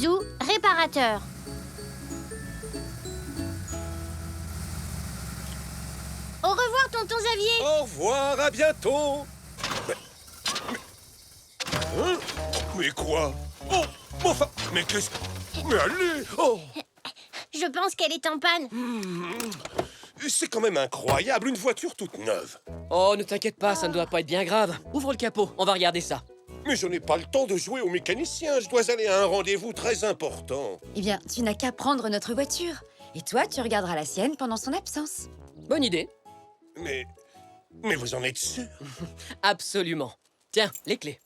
Zou, réparateur. Au revoir, tonton Xavier. Au revoir, à bientôt. Hein? Mais quoi? Oh, enfin, mais qu'est-ce... Mais allez, oh. Je pense qu'elle est en panne. C'est quand même incroyable, une voiture toute neuve. Oh, ne t'inquiète pas, ça ne doit pas être bien grave. Ouvre le capot, on va regarder ça. Mais je n'ai pas le temps de jouer au mécanicien, je dois aller à un rendez-vous très important. Eh bien, tu n'as qu'à prendre notre voiture. Et toi, tu regarderas la sienne pendant son absence. Bonne idée. Mais vous en êtes sûr? Absolument. Tiens, les clés.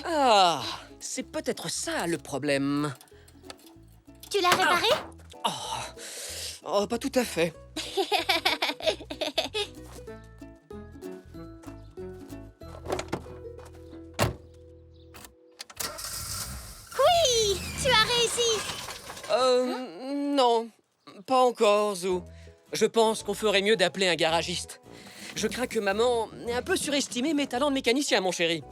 Ah, c'est peut-être ça le problème. Tu l'as réparé? Oh, pas tout à fait. Oui, tu as réussi. Non, pas encore, Zou. Je pense qu'on ferait mieux d'appeler un garagiste. Je crains que maman ait un peu surestimé mes talents de mécanicien, mon chéri.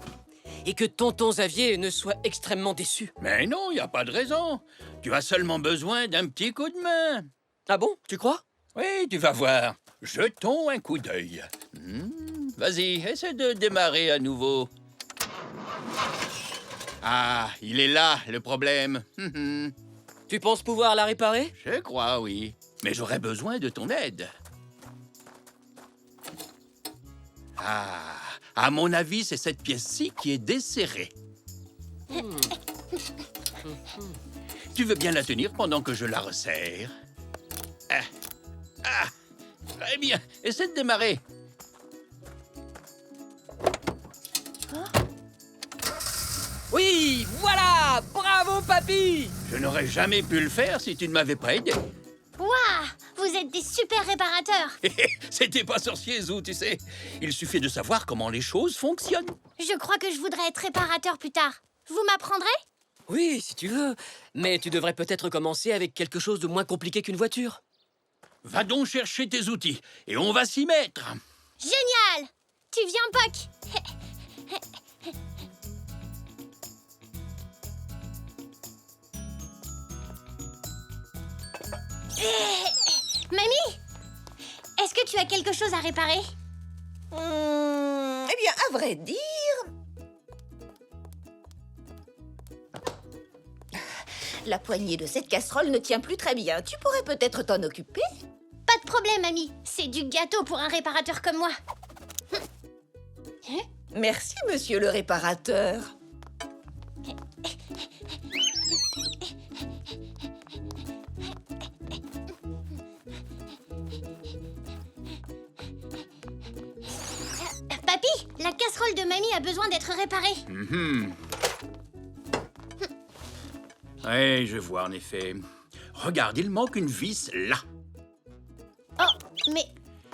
Et que tonton Xavier ne soit extrêmement déçu. Mais non, il n'y a pas de raison. Tu as seulement besoin d'un petit coup de main. Ah bon, tu crois? Oui, tu vas voir. Jetons un coup d'œil. Vas-y, essaie de démarrer à nouveau. Ah, il est là, le problème. Tu penses pouvoir la réparer? Je crois, oui. Mais j'aurais besoin de ton aide. Ah, à mon avis, c'est cette pièce-ci qui est desserrée. Tu veux bien la tenir pendant que je la resserre? Très bien. Essaie de démarrer. Oui, voilà! Bravo, papy! Je n'aurais jamais pu le faire si tu ne m'avais pas aidé. Waouh, vous êtes des super réparateurs. C'était pas sorcier, Zou, tu sais. Il suffit de savoir comment les choses fonctionnent. Je crois que je voudrais être réparateur plus tard. Vous m'apprendrez? Oui, si tu veux. Mais tu devrais peut-être commencer avec quelque chose de moins compliqué qu'une voiture. Va donc chercher tes outils et on va s'y mettre. Génial! Tu viens, Poc? Mamie? Est-ce que tu as quelque chose à réparer? Eh bien, à vrai dire... La poignée de cette casserole ne tient plus très bien. Tu pourrais peut-être t'en occuper? Pas de problème, mamie. C'est du gâteau pour un réparateur comme moi. Merci, monsieur le réparateur. Papy, la casserole de mamie a besoin d'être réparée. Oui, je vois en effet. Regarde, il manque une vis là. Oh, mais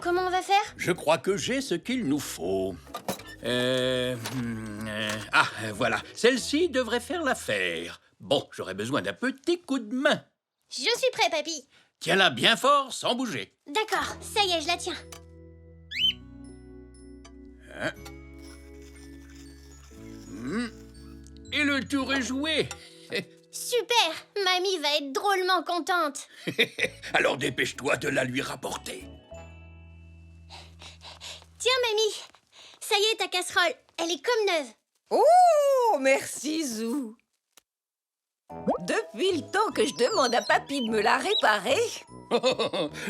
comment on va faire? Je crois que j'ai ce qu'il nous faut. Voilà. Celle-ci devrait faire l'affaire. Bon, j'aurais besoin d'un petit coup de main. Je suis prêt, papy. Tiens-la bien fort, sans bouger. D'accord, ça y est, je la tiens. Et le tour est joué. Super! Mamie va être drôlement contente. Alors dépêche-toi de la lui rapporter. Tiens, mamie. Ça y est, ta casserole. Elle est comme neuve. Oh, merci, Zou. Depuis le temps que je demande à papy de me la réparer,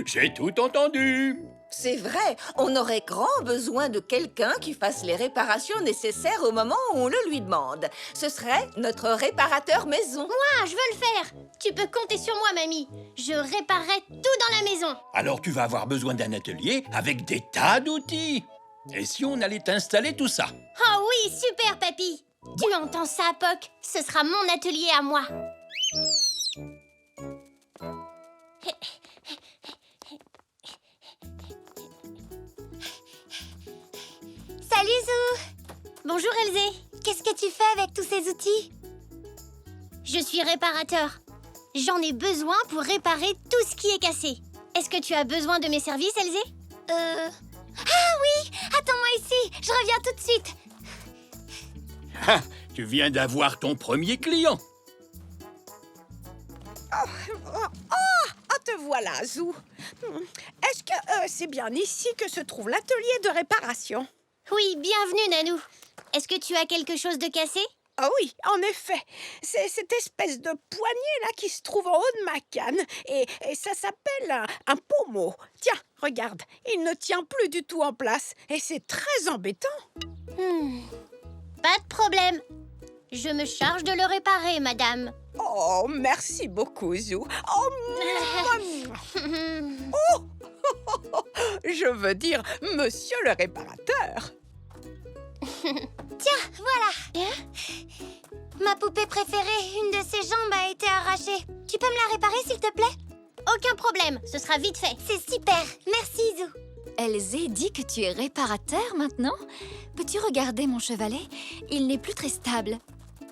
J'ai tout entendu. c'est vrai, on aurait grand besoin de quelqu'un qui fasse les réparations nécessaires au moment où on le lui demande. Ce serait notre réparateur maison. Ah, je veux le faire. Tu peux compter sur moi, mamie. Je réparerai tout dans la maison. Alors tu vas avoir besoin d'un atelier avec des tas d'outils. Et si on allait t'installer tout ça? Oh oui, super, papy. Tu entends ça, Poc? Ce sera mon atelier à moi. Salut, Zou. Bonjour, Elzé. Qu'est-ce que tu fais avec tous ces outils? Je suis réparateur. J'en ai besoin pour réparer tout ce qui est cassé. Est-ce que tu as besoin de mes services, Elzé? Ah oui! Attends-moi ici. Je reviens de suite. Ah, tu viens d'avoir ton premier client. Ah, te voilà, Zou. Est-ce que c'est bien ici que se trouve l'atelier de réparation? Oui, bienvenue, Nanou. Est-ce que tu as quelque chose de cassé? Ah oui, en effet. C'est cette espèce de poignée-là qui se trouve en haut de ma canne. Et ça s'appelle un pommeau. Tiens, regarde, il ne tient plus du tout en place. Et c'est très embêtant. Pas de problème. Je me charge de le réparer, madame. Oh, merci beaucoup, Zou. Oh, je veux dire, monsieur le réparateur. Tiens, voilà. Ma poupée préférée, une de ses jambes a été arrachée. Tu peux me la réparer, s'il te plaît? Aucun problème, ce sera vite fait. C'est super. Merci, Zou. Elzé dit que tu es réparateur maintenant? Peux-tu regarder mon chevalet? Il n'est plus très stable.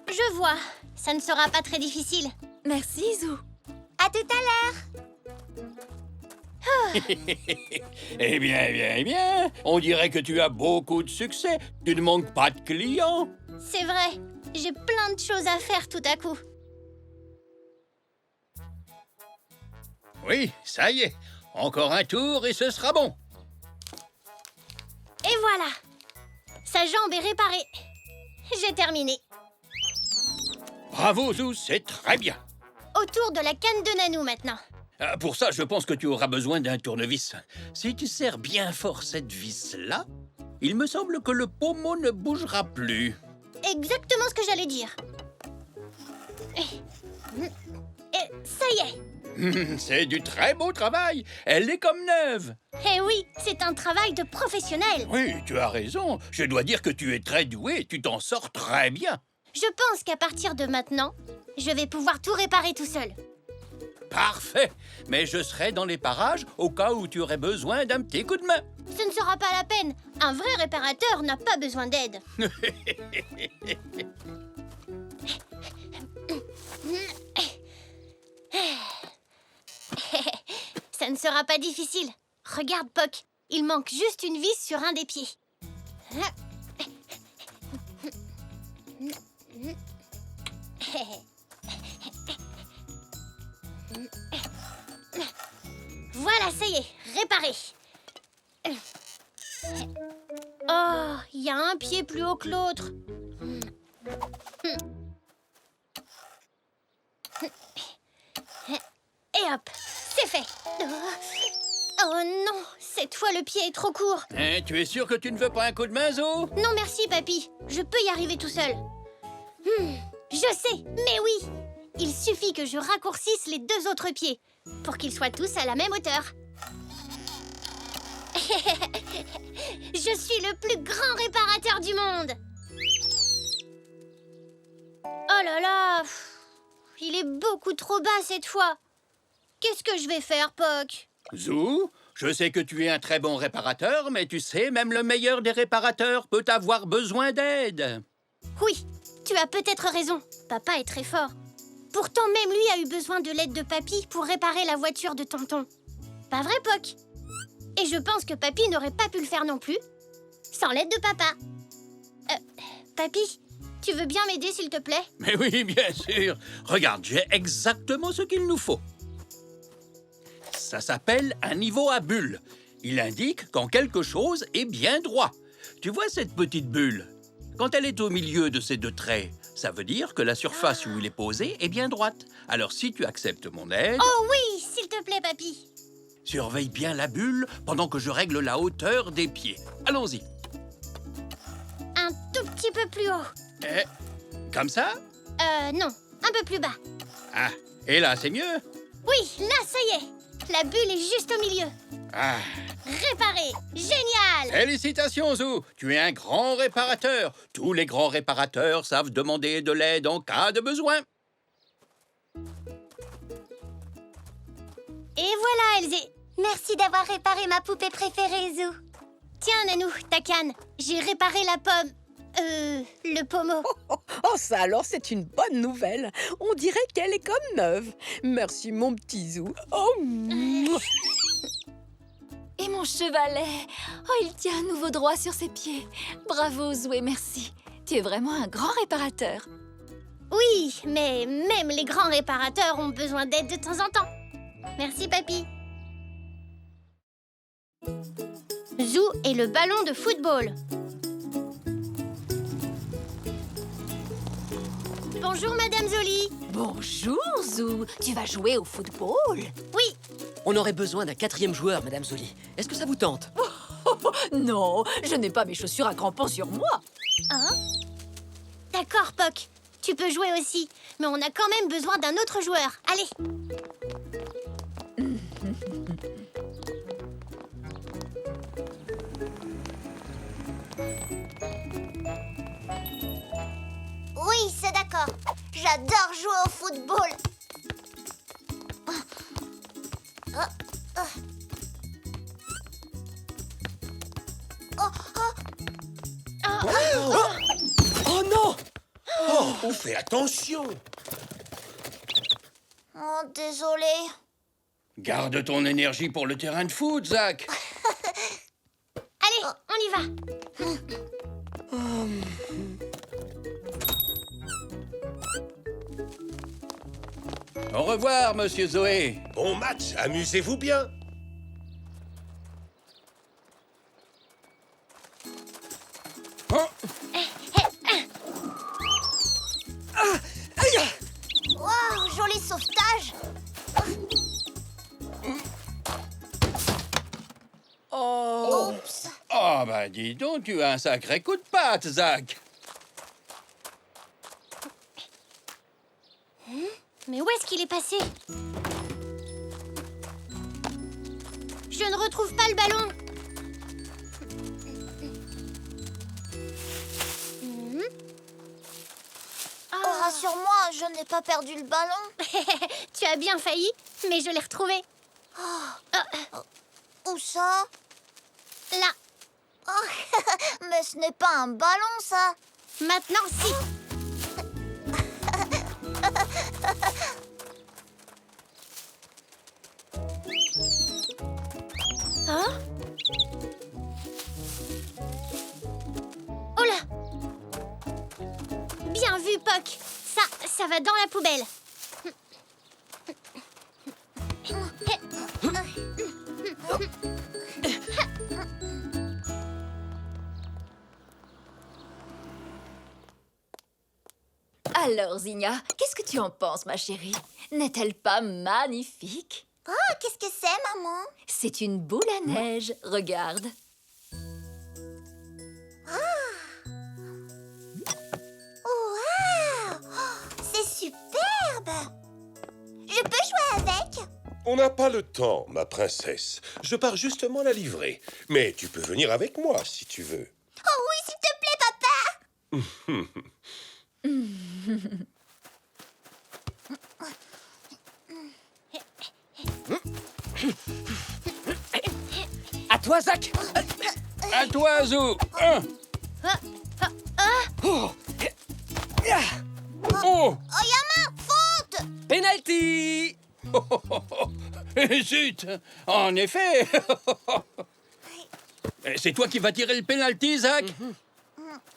Je vois. Ça ne sera pas très difficile. Merci, Zou. À tout à l'heure. Eh bien, on dirait que tu as beaucoup de succès. Tu ne manques pas de clients. C'est vrai. J'ai plein de choses à faire tout à coup. Oui, ça y est. Encore un tour et ce sera bon. Et voilà. Sa jambe est réparée. J'ai terminé. Bravo, Zou, c'est très bien. Autour de la canne de Nanou maintenant. Pour ça, je pense que tu auras besoin d'un tournevis. Si tu serres bien fort cette vis-là, il me semble que le pommeau ne bougera plus. Exactement ce que j'allais dire. Et ça y est. C'est du très beau travail. Elle est comme neuve. Eh oui, c'est un travail de professionnel. Oui, tu as raison. Je dois dire que tu es très doué. Tu t'en sors très bien. Je pense qu'à partir de maintenant, je vais pouvoir tout réparer tout seul. Parfait. Mais je serai dans les parages au cas où tu aurais besoin d'un petit coup de main. Ce ne sera pas la peine. Un vrai réparateur n'a pas besoin d'aide. Ça ne sera pas difficile. Regarde, Poc. Il manque juste une vis sur un des pieds. Voilà, ça y est, réparé. Oh, il y a un pied plus haut que l'autre. Et hop, c'est fait. Oh non, cette fois le pied est trop court. Hein, tu es sûr que tu ne veux pas un coup de main, Zo? Non merci, papy. Je peux y arriver tout seul. Je sais, mais oui. Il suffit que je raccourcisse les deux autres pieds pour qu'ils soient tous à la même hauteur. Je suis le plus grand réparateur du monde. Oh là là, il est beaucoup trop bas cette fois. Qu'est-ce que je vais faire, Poc? Zou, je sais que tu es un très bon réparateur, mais tu sais, même le meilleur des réparateurs peut avoir besoin d'aide. Oui, tu as peut-être raison. Papa est très fort. Pourtant, même lui a eu besoin de l'aide de Papy pour réparer la voiture de Tonton. Pas vrai, Poc? Et je pense que Papy n'aurait pas pu le faire non plus sans l'aide de Papa. Papy, tu veux bien m'aider, s'il te plaît? Mais oui, bien sûr. Regarde, j'ai exactement ce qu'il nous faut. Ça s'appelle un niveau à bulle. Il indique quand quelque chose est bien droit. Tu vois cette petite bulle? Quand elle est au milieu de ces deux traits, ça veut dire que la surface où il est posé est bien droite. Alors si tu acceptes mon aide... Oh oui, s'il te plaît, Papy. Surveille bien la bulle pendant que je règle la hauteur des pieds. Allons-y. Un tout petit peu plus haut. Comme ça? Non, un peu plus bas. Ah, et là, c'est mieux? Oui, là, ça y est. La bulle est juste au milieu. Ah, Réparé. Génial. félicitations, Zou. Tu es un grand réparateur. Tous les grands réparateurs savent demander de l'aide en cas de besoin. Et voilà, Elzé. Merci d'avoir réparé ma poupée préférée, Zou. Tiens, Nanou, ta canne. J'ai réparé la pomme. Le pommeau. Oh, ça alors, c'est une bonne nouvelle. On dirait qu'elle est comme neuve. Merci, mon petit Zou. Oh, mouah. Et mon chevalet! Oh, il tient à nouveau droit sur ses pieds. Bravo, Zoé, merci. Tu es vraiment un grand réparateur. Oui, mais même les grands réparateurs ont besoin d'aide de temps en temps. Merci, papy. Zou et le ballon de football. Bonjour, Madame Zoli. Bonjour, Zou. Tu vas jouer au football? Oui, On aurait besoin d'un 4e joueur, Madame Zoli. Est-ce que ça vous tente? Non, je n'ai pas mes chaussures à crampons sur moi. hein? D'accord, Poc. Tu peux jouer aussi, mais on a quand même besoin d'un autre joueur. Allez. Oui, c'est d'accord. J'adore jouer au football. Oh non! Oh, fais attention. Oh, désolé. Garde ton énergie pour le terrain de foot, Zach. Allez, on y va. Au revoir, monsieur Zoé. Bon match, amusez-vous bien. Oh, Waouh, joli sauvetage. Oups. oh, bah dis donc, tu as un sacré coup de patte, Zach. Mais où est-ce qu'il est passé? Je ne retrouve pas le ballon. Oh, rassure-moi, je n'ai pas perdu le ballon. Tu as bien failli, mais je l'ai retrouvé. Où ça? Là, Mais ce n'est pas un ballon, ça. maintenant, si. Hein? Oh là! Bien vu, Poc. Ça va dans la poubelle. Alors, Zigna, qu'est-ce que tu en penses, ma chérie? N'est-elle pas magnifique? Oh, qu'est-ce que c'est, maman? C'est une boule à neige, regarde. Waouh! C'est superbe! Je peux jouer avec? On n'a pas le temps, ma princesse. Je pars justement la livrer. Mais tu peux venir avec moi si tu veux. Oh oui, s'il te plaît, papa! À toi, Zach! À toi, Zou. Oh! Oh, Oyama, faute! Penalty! zut. En effet. C'est toi qui vas tirer le pénalty, Zach?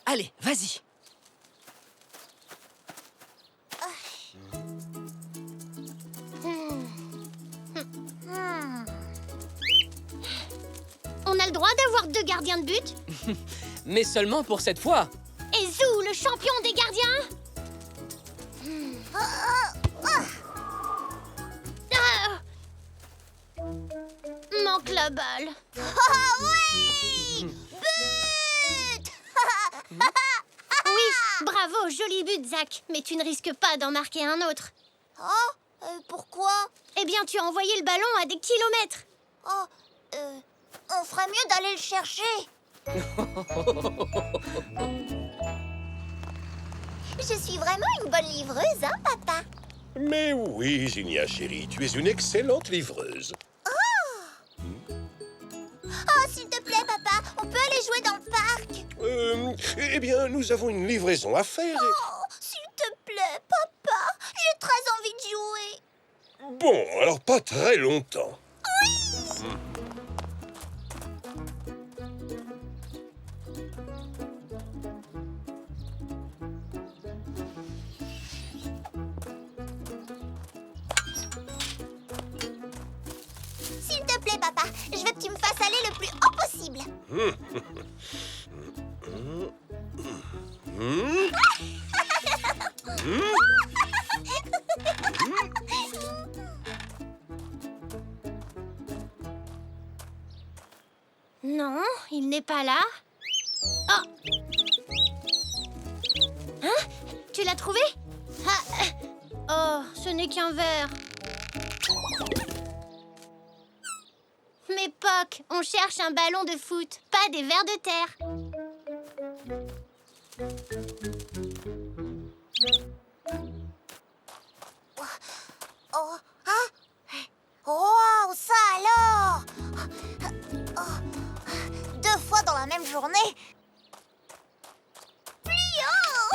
Allez, vas-y. On a le droit d'avoir 2 gardiens de but? Mais seulement pour cette fois. Et Zou, le champion des gardiens? Ah! Manque la balle. Oh oui! But! Oui, bravo, joli but, Zach. Mais tu ne risques pas d'en marquer un autre. Oh, pourquoi? Eh bien, tu as envoyé le ballon à des kilomètres. Oh, on ferait mieux d'aller le chercher. Je suis vraiment une bonne livreuse, hein, papa? Mais oui, Zinnia chérie, tu es une excellente livreuse. Oh, s'il te plaît, papa, on peut aller jouer dans le parc? Eh bien, nous avons une livraison à faire. Oh, s'il te plaît, papa, j'ai très envie de jouer. Bon, alors pas très longtemps. Non, il n'est pas là. Oh! Hein? Tu l'as trouvé? Ah, oh, ce n'est qu'un verre. Mais Poc, on cherche un ballon de foot, pas des vers de terre. Oh, hein? Oh, ça alors! Oh, 2 fois dans la même journée? Pliant!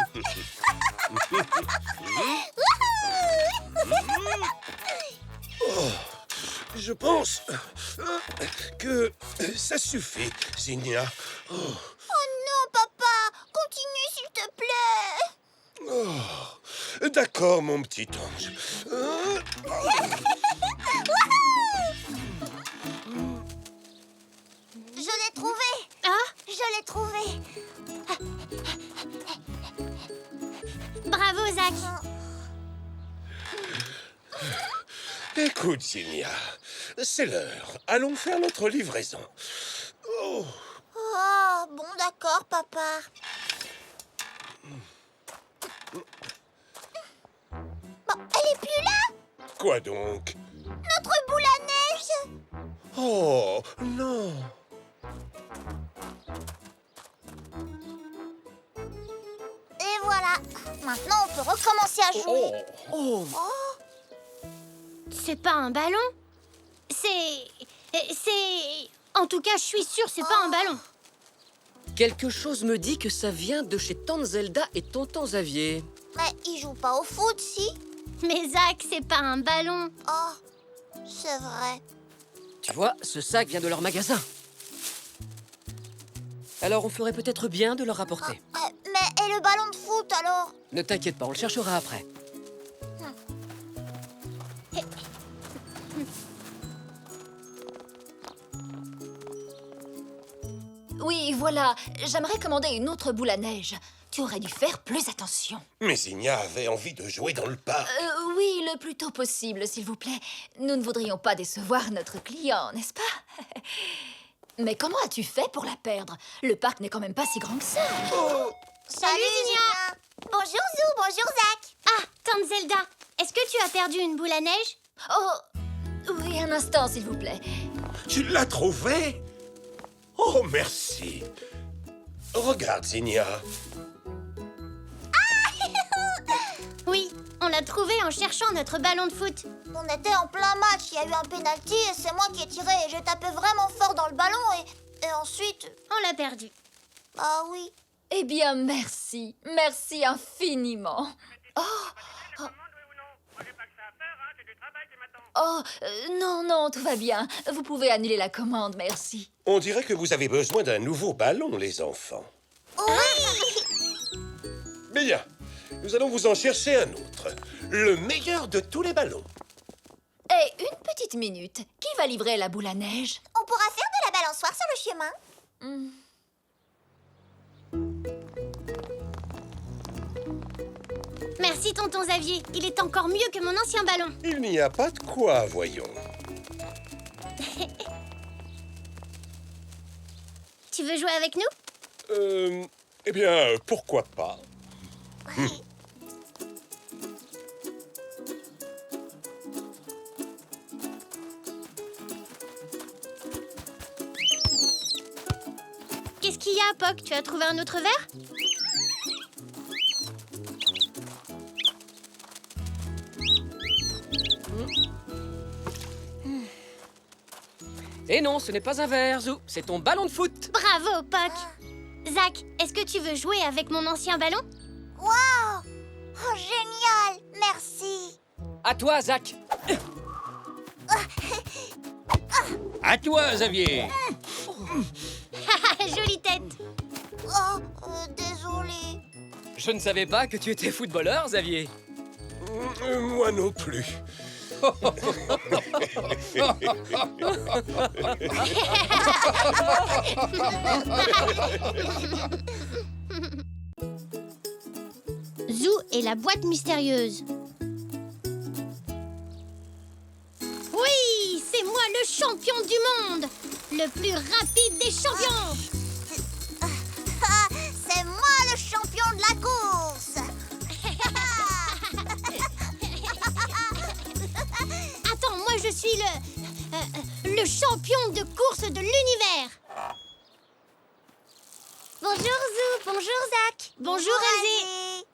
Je pense que ça suffit, Zinnia. Oh non, papa! Continue, s'il te plaît! Oh, d'accord, mon petit ange. Je l'ai trouvé! Ah, Je l'ai trouvé! bravo, Zach. Écoute, Zinnia, c'est l'heure. Allons faire notre livraison. Oh, Oh, bon, d'accord, papa. Bon, elle est plus là? quoi donc? Notre boule à neige? Oh, non. Et voilà. Maintenant, on peut recommencer à jouer. Oh, C'est pas un ballon. C'est... En tout cas, je suis sûre, c'est pas un ballon. quelque chose me dit que ça vient de chez Tante Zelda et Tonton Xavier. Mais ils jouent pas au foot, si? Mais Zach, c'est pas un ballon. Oh, c'est vrai. Tu vois, ce sac vient de leur magasin. Alors on ferait peut-être bien de leur rapporter. Mais et le ballon de foot, alors? Ne t'inquiète pas, on le cherchera après. Oui, voilà. J'aimerais commander une autre boule à neige. Tu aurais dû faire plus attention. Mais Zinnia avait envie de jouer dans le parc. Oui, le plus tôt possible, s'il vous plaît. Nous ne voudrions pas décevoir notre client, n'est-ce pas? Mais comment as-tu fait pour la perdre? Le parc n'est quand même pas si grand que ça. Salut, Zinnia! Bonjour, Zou, bonjour, Zach! Ah, Tante Zelda, est-ce que tu as perdu une boule à neige? Oh, oui, un instant, s'il vous plaît. Tu l'as trouvé? Oh, merci. Regarde, Zinnia. Oui, on l'a trouvé en cherchant notre ballon de foot. On était en plein match, il y a eu un penalty et c'est moi qui ai tiré et j'ai tapé vraiment fort dans le ballon et ensuite... On l'a perdu. Ah oui. Eh bien, merci. Merci infiniment. Non, non, tout va bien. Vous pouvez annuler la commande, merci. On dirait que vous avez besoin d'un nouveau ballon, les enfants. Oui! Bien, nous allons vous en chercher un autre. Le meilleur de tous les ballons. Et une petite minute. Qui va livrer la boule à neige? On pourra faire de la balançoire sur le chemin. Merci, Tonton Xavier. Il est encore mieux que mon ancien ballon. Il n'y a pas de quoi, voyons. Tu veux jouer avec nous? Eh bien, pourquoi pas? Qu'est-ce qu'il y a, Poc? Tu as trouvé un autre verre? Et non, ce n'est pas un verre, Zou. C'est ton ballon de foot. Bravo, Poc. Zach, est-ce que tu veux jouer avec mon ancien ballon? Waouh! Oh, génial! Merci! À toi, Zach. À toi, Xavier. Jolie tête. Oh, désolé. Je ne savais pas que tu étais footballeur, Xavier. Moi non plus. Zou et la boîte mystérieuse. Oui, c'est moi le champion du monde, le plus rapide des champions. C'est moi le champion de la course. Attends, moi je suis le champion de course de l'univers. Bonjour Zou, bonjour Zach. Bonjour Elzé.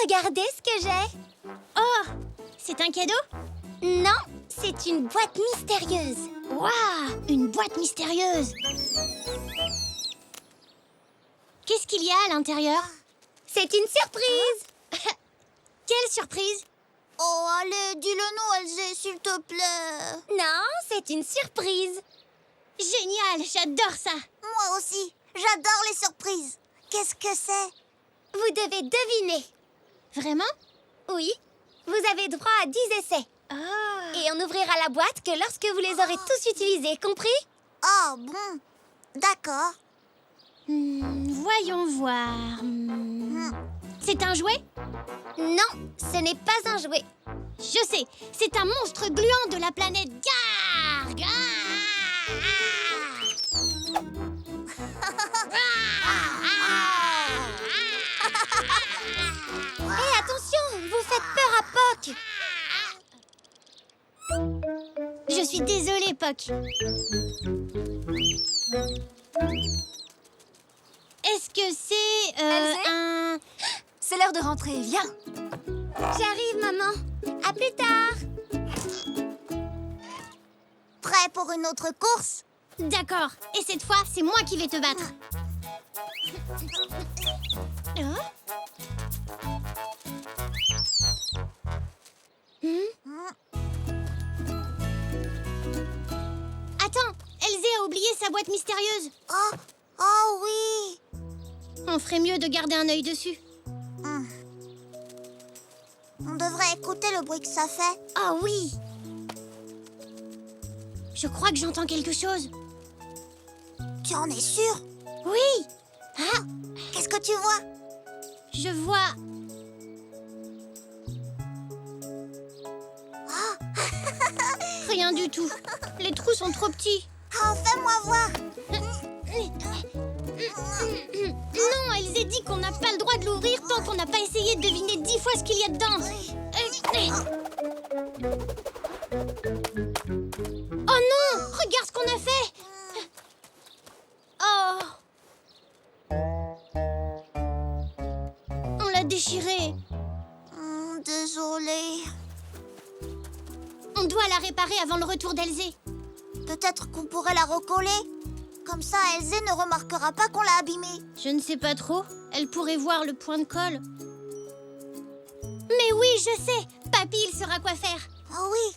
Regardez ce que j'ai. Oh, c'est un cadeau? Non, c'est une boîte mystérieuse. Waouh, une boîte mystérieuse. Qu'est-ce qu'il y a à l'intérieur? C'est une surprise. Quelle surprise? Oh, allez, dis-le nous, Elzé, s'il te plaît. Non, c'est une surprise. Génial, j'adore ça. Moi aussi, j'adore les surprises. Qu'est-ce que c'est? Vous devez deviner. Vraiment? Oui, vous avez droit à 10 essais. Oh. Et on n'ouvrira la boîte que lorsque vous les aurez tous utilisés, compris? Ah bon, d'accord. Voyons voir. C'est un jouet? Non, ce n'est pas un jouet. Je sais, c'est un monstre gluant de la planète Garg. Hé, attention, vous faites peur à Poc. Je suis désolée, Poc. Est-ce que c'est Elzé un... C'est l'heure de rentrer, viens. J'arrive, maman. À plus tard. Prêt pour une autre course? D'accord, et cette fois, c'est moi qui vais te battre. Attends, Elzé a oublié sa boîte mystérieuse. Oh oui. On ferait mieux de garder un œil dessus. On devrait écouter le bruit que ça fait. Oh oui. Je crois que j'entends quelque chose. Tu en es sûr? Oui. Qu'est-ce que tu vois? Je vois... Rien du tout. Les trous sont trop petits. Oh, fais-moi voir. Non, Elzé dit qu'on n'a pas le droit de l'ouvrir tant qu'on n'a pas essayé de deviner 10 fois ce qu'il y a dedans. Oh non! Regarde ce qu'on a fait! Oh! On l'a déchiré. Désolée. On doit la réparer avant le retour d'Elzé. Peut-être qu'on pourrait la recoller. Comme ça, Elzé ne remarquera pas qu'on l'a abîmée. Je ne sais pas trop. Elle pourrait voir le point de colle. Mais oui, je sais. Papy, il saura quoi faire. Oh oui.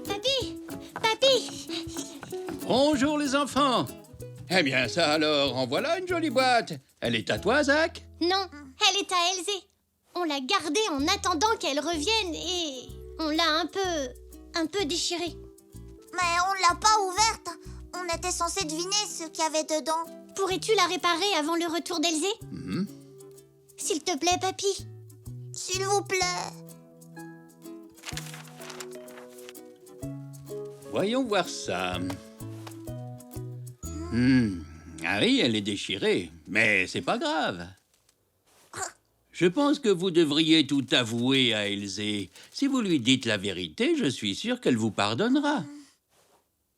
Papy! Papy! Bonjour les enfants. Eh bien ça alors, en voilà une jolie boîte. Elle est à toi, Zach? Non, elle est à Elzé. On l'a gardée en attendant qu'elle revienne et on l'a un peu déchirée. Mais on l'a pas ouverte. On était censé deviner ce qu'il y avait dedans. Pourrais-tu la réparer avant le retour d'Elzé? S'il te plaît, papy. S'il vous plaît. Voyons voir ça. Ah oui, elle est déchirée, mais c'est pas grave. Je pense que vous devriez tout avouer à Elzé. Si vous lui dites la vérité, je suis sûr qu'elle vous pardonnera.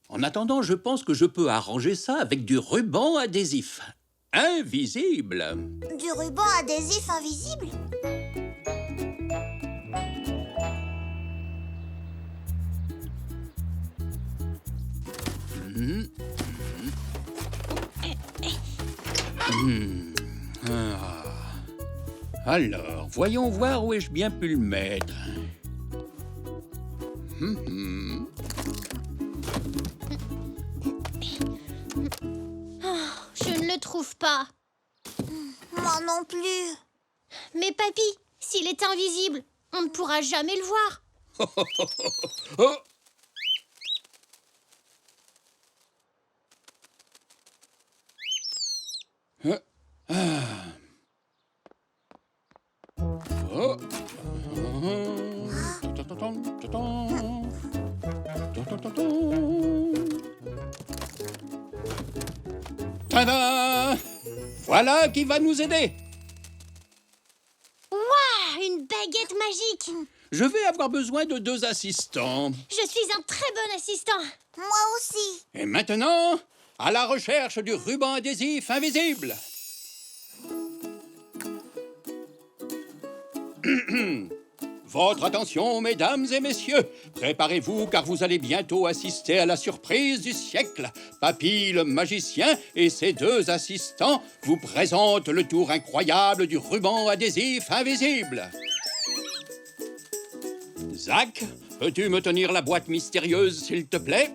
En attendant, je pense que je peux arranger ça avec du ruban adhésif. Invisible. Du ruban adhésif invisible? Alors, voyons voir où ai-je bien pu le mettre. Je ne le trouve pas. Moi non plus. Mais papy, s'il est invisible, on ne pourra jamais le voir. Oh. Oh. Tada! Voilà qui va nous aider. Waouh, une baguette magique. Je vais avoir besoin de 2 assistants. Je suis un très bon assistant. Moi aussi. Et maintenant, à la recherche du ruban adhésif invisible. Votre attention, mesdames et messieurs. Préparez-vous car vous allez bientôt assister à la surprise du siècle. Papy le magicien et ses 2 assistants vous présentent le tour incroyable du ruban adhésif invisible. Zach, peux-tu me tenir la boîte mystérieuse, s'il te plaît?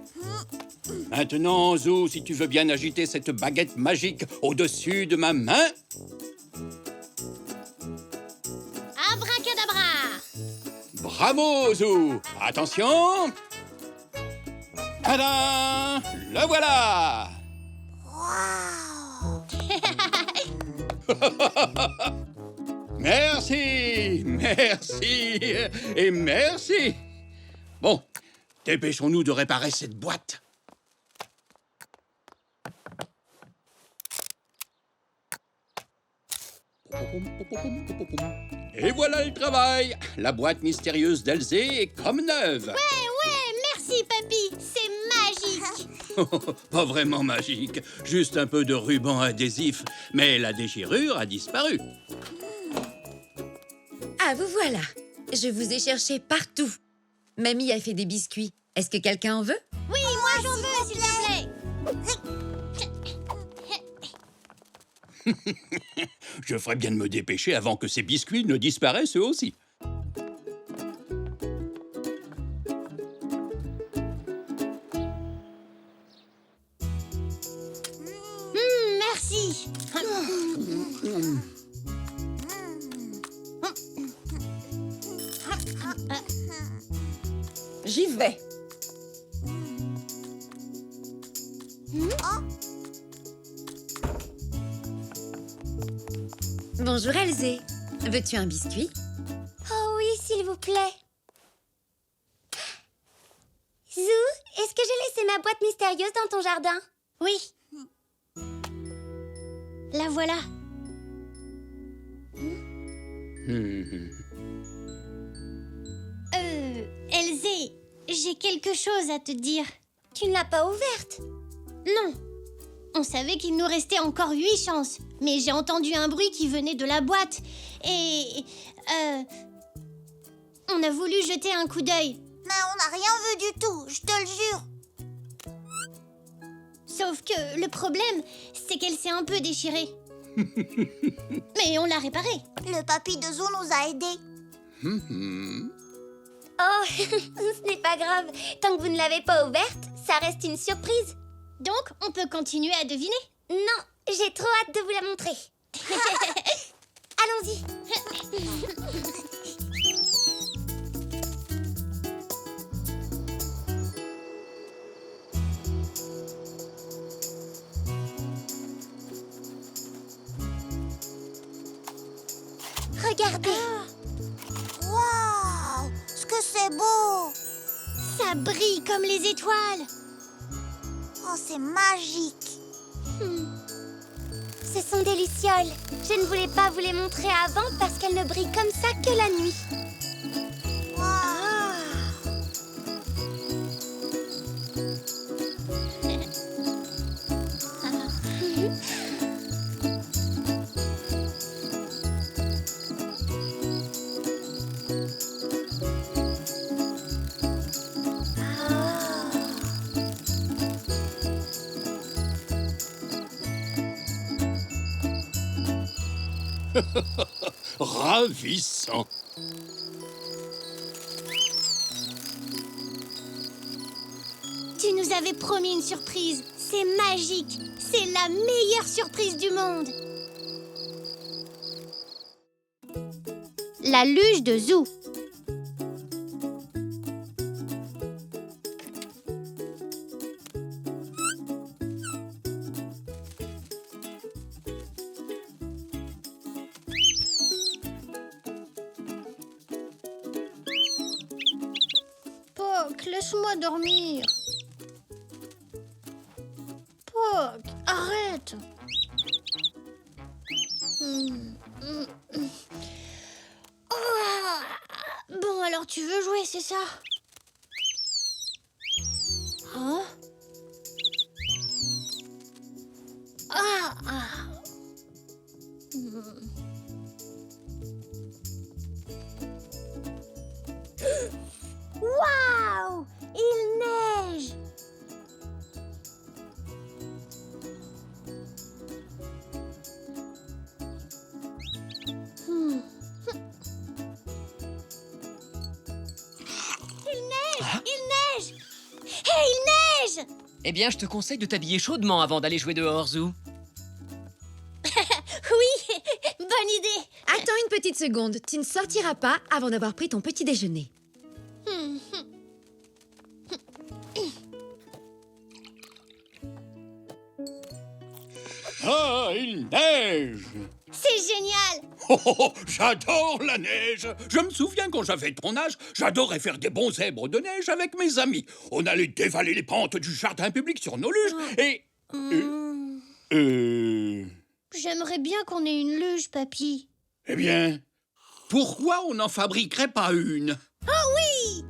Maintenant, Zou, si tu veux bien agiter cette baguette magique au-dessus de ma main. Abracadabra. Bravo, Zou! Attention! Tada! Le voilà! Merci! Merci! Et merci! Bon, dépêchons-nous de réparer cette boîte. Et voilà le travail! La boîte mystérieuse d'Elzé est comme neuve. Ouais, merci papy, c'est magique. Pas vraiment magique, juste un peu de ruban adhésif. Mais la déchirure a disparu. Ah, vous voilà. Je vous ai cherché partout. Mamie a fait des biscuits. Est-ce que quelqu'un en veut? Oui, moi j'en veux, s'il te plaît. Je ferais bien de me dépêcher avant que ces biscuits ne disparaissent eux aussi. Merci. J'y vais. Bonjour Elzé. Veux-tu un biscuit? Oh oui, s'il vous plaît. Zou, est-ce que j'ai laissé ma boîte mystérieuse dans ton jardin? Oui. La voilà. Elzé, j'ai quelque chose à te dire. Tu ne l'as pas ouverte? Non. On savait qu'il nous restait encore 8 chances, mais j'ai entendu un bruit qui venait de la boîte et... on a voulu jeter un coup d'œil. Mais on n'a rien vu du tout, je te le jure. Sauf que le problème, c'est qu'elle s'est un peu déchirée. Mais on l'a réparée. Le papy de Zou nous a aidés. Oh, ce n'est pas grave. Tant que vous ne l'avez pas ouverte, ça reste une surprise. Donc, on peut continuer à deviner? Non, j'ai trop hâte de vous la montrer. Allons-y. Regardez. Waouh, ce que c'est beau. Ça brille comme les étoiles. Oh, c'est magique. Ce sont des lucioles. Je ne voulais pas vous les montrer avant parce qu'elles ne brillent comme ça que la nuit. Ravissant. vous avais promis une surprise. C'est magique. C'est la meilleure surprise du monde. La luge de Zou. Poc, laisse-moi dormir. Poc, arrête. Bon, alors tu veux jouer, c'est ça? Hein? Waouh! Il neige! Il neige! Hé, il neige! Eh bien, je te conseille de t'habiller chaudement avant d'aller jouer dehors, Zou. Oui, bonne idée! Attends une petite seconde. Tu ne sortiras pas avant d'avoir pris ton petit déjeuner. Ah, il neige! C'est génial! Oh, oh, oh, j'adore la neige! Je me souviens quand j'avais ton âge, j'adorais faire des bons zèbres de neige avec mes amis. On allait dévaler les pentes du jardin public sur nos luges et... J'aimerais bien qu'on ait une luge, papy. Eh bien, pourquoi on n'en fabriquerait pas une? Oh oui!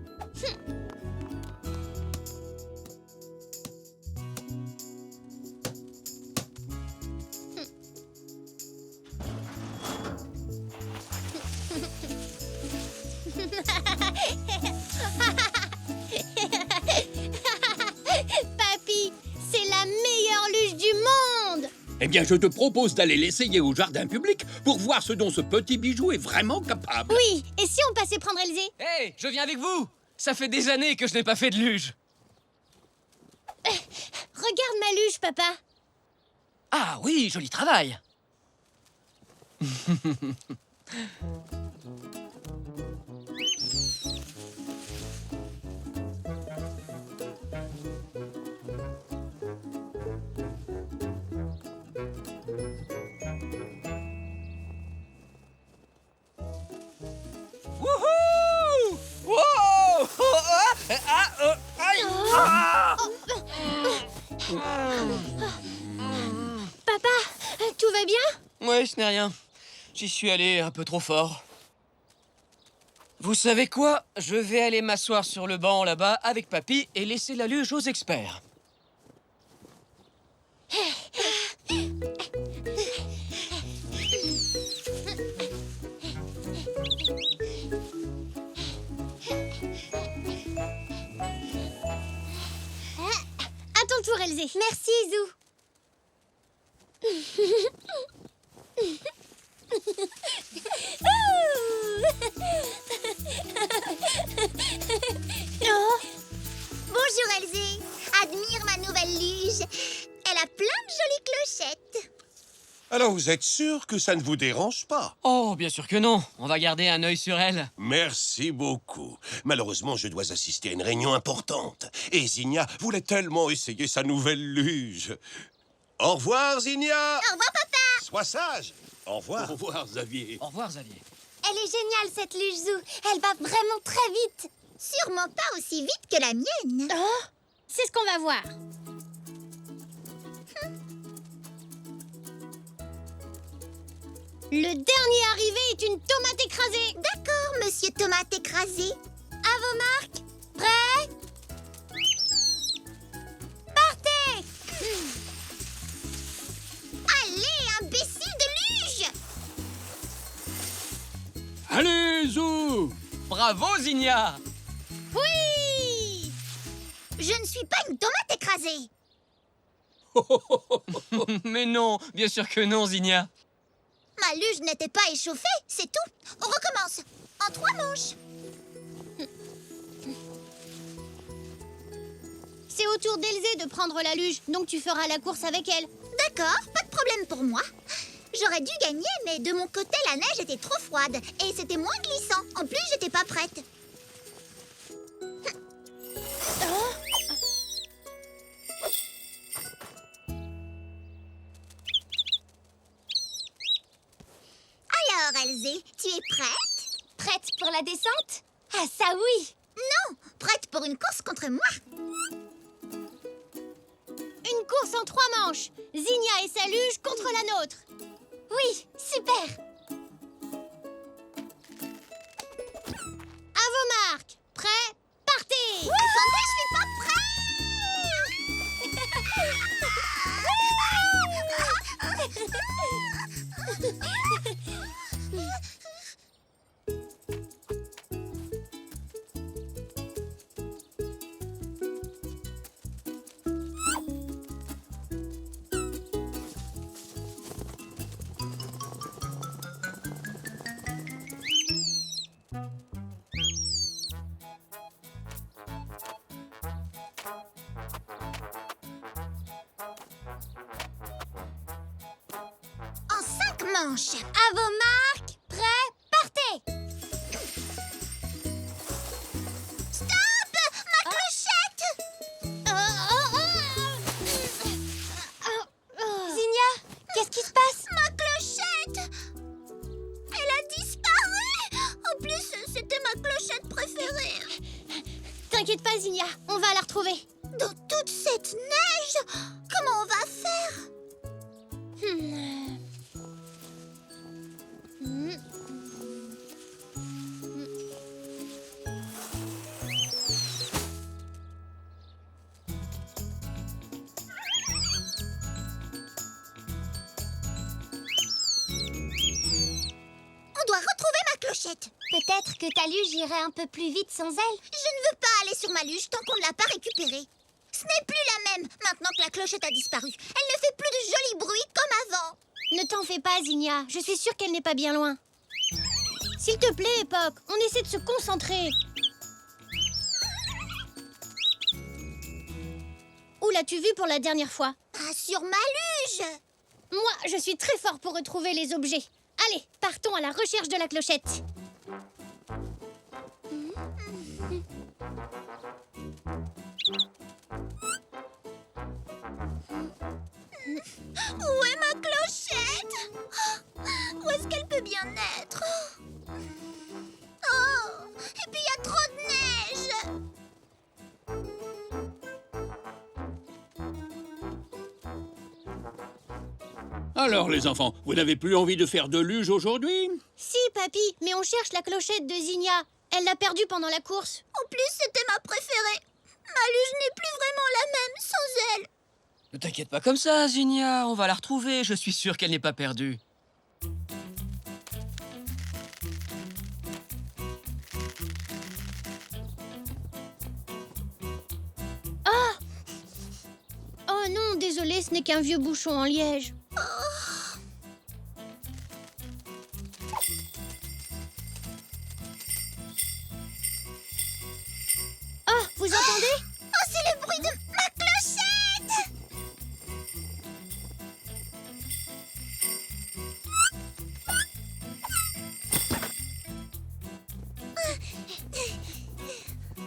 Papy, c'est la meilleure luge du monde! Eh bien, je te propose d'aller l'essayer au jardin public pour voir ce dont ce petit bijou est vraiment capable. Oui, et si on passait prendre Elzé? Hé, je viens avec vous. Ça fait des années que je n'ai pas fait de luge. Regarde ma luge, papa. Ah oui, joli travail. Wouhou! Wow! Aïe! Papa, tout va bien? Ouais, ce n'est rien. J'y suis allé un peu trop fort. Vous savez quoi? Je vais aller m'asseoir sur le banc là-bas avec papy et laisser la luge aux experts. À ton tour, Elzé. Merci, Zou. Oh. Bonjour Elzé. Admire ma nouvelle luge. Elle a plein de jolies clochettes. Alors vous êtes sûr que ça ne vous dérange pas? Oh, bien sûr que non. On va garder un œil sur elle. Merci beaucoup. Malheureusement, je dois assister à une réunion importante. Et Zinnia voulait tellement essayer sa nouvelle luge. Au revoir, Zinnia! Au revoir papa. Sois sage! Au revoir. Au revoir, Xavier. Au revoir, Xavier. Elle est géniale cette luge Zou. Elle va vraiment très vite. Sûrement pas aussi vite que la mienne. Oh, c'est ce qu'on va voir. Le dernier arrivé est une tomate écrasée. D'accord, monsieur tomate écrasé. À vos marques. Prêt? Partez! Allez, imbécile de luge. Allez, Zou! Bravo, Zinnia. Oui! Je ne suis pas une tomate écrasée. Mais non, bien sûr que non, Zinnia. Ma luge n'était pas échauffée, c'est tout. On recommence. En 3 manches. C'est au tour d'Elzé de prendre la luge, donc tu feras la course avec elle. D'accord, pas de problème pour moi. J'aurais dû gagner, mais de mon côté, la neige était trop froide et c'était moins glissant. En plus, j'étais pas prête. Alors, Elzé, tu es prête? Prête pour la descente? Ah ça oui! Non, prête pour une course contre moi. Une course en 3 manches. Zinnia et sa luge contre la nôtre. Oui, super. À vos marques. Prêts? Partez! Attendez, je suis pas en 5 manches. À vos marques. Prêts? Partez! Stop! Ma clochette! Zinnia, qu'est-ce qui se passe? Ma clochette! Elle a disparu! En plus, c'était ma clochette préférée. T'inquiète pas, Zinnia, on va la retrouver. Dans toute cette neige, comment on va faire? On doit retrouver ma clochette. Peut-être que ta luge irait un peu plus vite sans elle. Je ne veux pas aller sur ma luge tant qu'on ne l'a pas récupérée. Ce n'est plus la même maintenant que la clochette a disparu. Elle ne fait plus de jolis bruits comme avant. Ne t'en fais pas, Zinnia. Je suis sûre qu'elle n'est pas bien loin. S'il te plaît, Époque, on essaie de se concentrer. Où l'as-tu vue pour la dernière fois? Ah, sur ma luge! Moi, je suis très fort pour retrouver les objets. Allez, partons à la recherche de la clochette. Où est ma clochette? Où est-ce qu'elle peut bien être? Oh! Et puis il y a trop de neige! Alors, les enfants, vous n'avez plus envie de faire de luge aujourd'hui? Si, papy, mais on cherche la clochette de Zinnia. Elle l'a perdue pendant la course. En plus, c'était ma préférée. Ma luge n'est plus vraiment la même sans elle. Ne t'inquiète pas comme ça, Zinnia. On va la retrouver. Je suis sûr qu'elle n'est pas perdue. Oh non, désolé, ce n'est qu'un vieux bouchon en liège. Oh, vous entendez? Oh, c'est le bruit de ma clochette!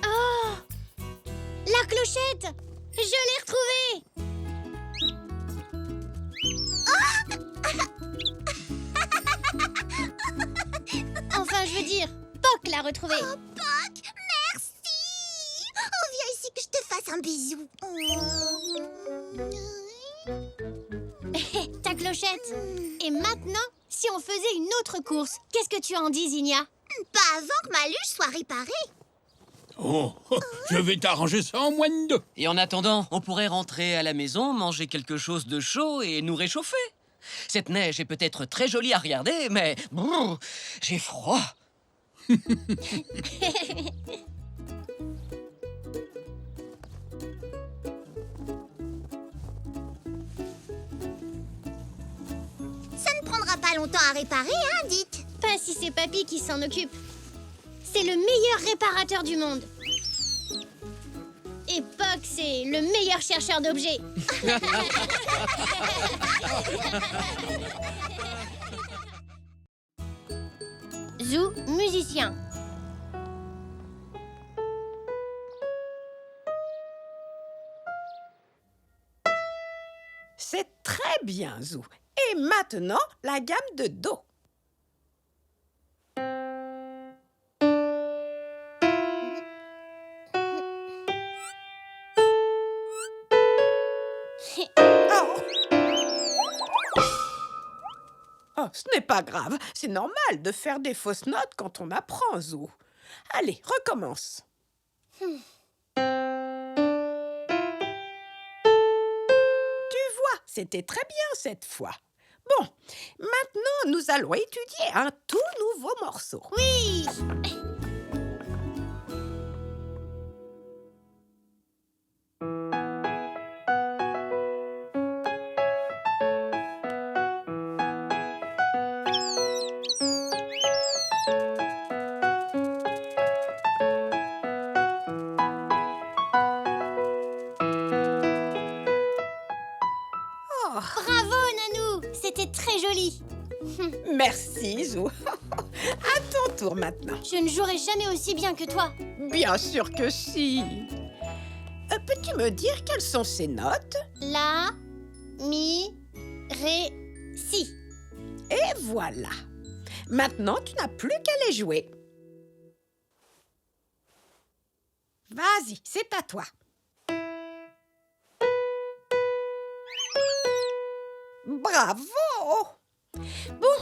Oh! La clochette! Je l'ai retrouvée! Enfin, je veux dire, Poc l'a retrouvée. Oh, Poc, merci! Oh, viens ici que je te fasse un bisou. Ta clochette. Et maintenant, si on faisait une autre course, qu'est-ce que tu en dis, Zinnia? Pas avant que ma luge soit réparée. Oh, je vais t'arranger ça en moins de 2. Et en attendant, on pourrait rentrer à la maison, manger quelque chose de chaud et nous réchauffer. Cette neige est peut-être très jolie à regarder, mais brrr, j'ai froid. Ça ne prendra pas longtemps à réparer, hein, dites. Pas si c'est Papy qui s'en occupe. C'est le meilleur réparateur du monde. Et Et Puck, c'est le meilleur chercheur d'objets. Zou, musicien. C'est très bien, Zou. Et maintenant, la gamme de Do. Oh. Oh, ce n'est pas grave. C'est normal de faire des fausses notes quand on apprend, Zou. Allez, recommence. Tu vois, c'était très bien cette fois. Bon, maintenant, nous allons étudier un tout nouveau morceau. Oui. Bravo, Nanou. C'était très joli. Merci, Zou. À ton tour maintenant. Je ne jouerai jamais aussi bien que toi. Bien sûr que si. Peux-tu me dire quelles sont ces notes? La, mi, ré, si. Et voilà. Maintenant, tu n'as plus qu'à les jouer. Vas-y, c'est à toi. Bravo! Bon,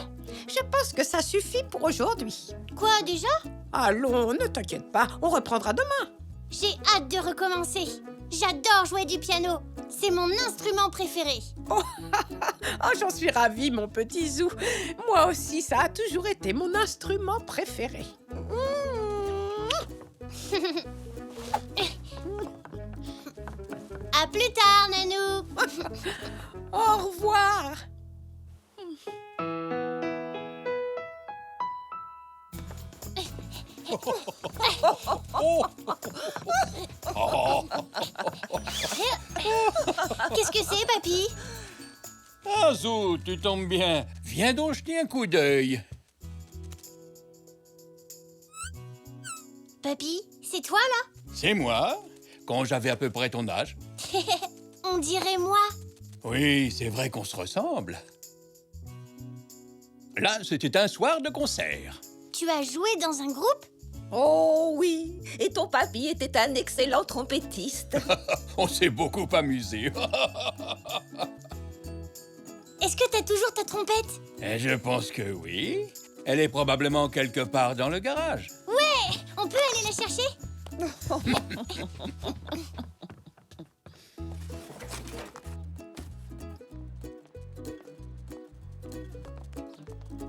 je pense que ça suffit pour aujourd'hui. Quoi, déjà? Allons, ne t'inquiète pas, on reprendra demain. J'ai hâte de recommencer. J'adore jouer du piano. C'est mon instrument préféré. Oh, j'en suis ravie, mon petit Zou. Moi aussi, ça a toujours été mon instrument préféré. À plus tard, Nanou. Au revoir. Qu'est-ce que c'est, papy? Ah, Zou, tu tombes bien. Viens donc jeter un coup d'œil. Papy, c'est toi, là? C'est moi, quand j'avais à peu près ton âge. On dirait moi. Oui, c'est vrai qu'on se ressemble. Là, c'était un soir de concert. Tu as joué dans un groupe? Oh oui, et ton papy était un excellent trompettiste. On s'est beaucoup amusé. Est-ce que t'as toujours ta trompette? Et je pense que oui. Elle est probablement quelque part dans le garage. Ouais, on peut aller la chercher?